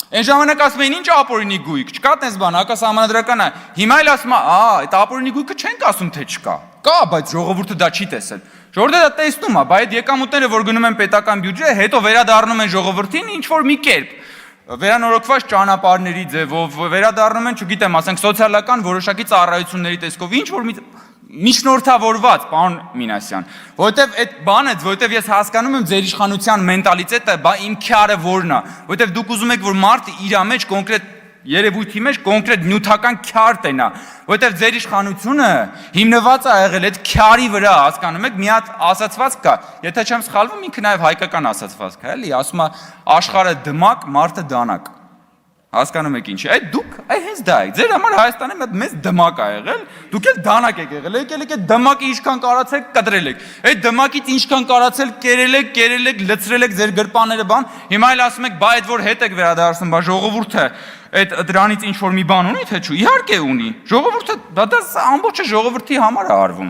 Այն ժամանակ ասում էին ինչ ապօրինի գույք, չկա տես բան, հակա սահմանադրական է։ Հիմա էլ ասում է, այդ ապօրինի գույքը չենք ասում թե չկա։ Կա, բայց ժողովուրդը դա չի տեսել։ Ժողովուրդը դա տեսնում է, բայց այդ եկամուտները, որ գնում են պետական բյուջե, հետո վերադառնում են ժողովրդին ինչ որ մի կերպ վերանորոգված ճանապարհների ձևով, վերադառնում են, չգիտեմ, ասենք սոցիալական որոշակի ծառայությունների տեսքով, ինչ որ միջնորդավորված, պարոն Մինասյան, որովհետև այդ բանը, որովհետև ես հասկանում եմ ձեր իշխանության մենտալիտետը, բա իմ քյարը որն է, որովհետև դուք ուզում եք, որ մարդը իր մեջ կոնկրետ երևույթի մեջ կոնկրետ նյութական քյար տենա, որովհետև ձեր իշխանությունը հիմնված է եղել այդ քյարի վրա, հասկանում եք, մի հատ ասացվածք կա, եթե չեմ սխալվում, ինքը նաև հայկական ասացվածք է, էլի, ասում է աշխարհը դմակ, մարդը դանակ։ Հասկանում եք ինչ է, այդ դուք հենց դա եք, ձեր համար Հայաստանը մի հատ մեծ դմակ ա եղել, դուք էլ դանակ եք եղել, եկել եք այդ դմակը ինչքան կարացել կտրել եք, այդ դմակից ինչքան կարացել կերել եք, լցրել եք ձեր գրպանները բան, հիմա էլ ասում եք, բա այդ որ հետ եք վերադարձնում, բա ժողովուրդը այդ դրանից ինչ որ մի բան ունի թե չէ, իհարկե ունի, ժողովուրդը դա ամբողջ ժողովրդի համար է արվում,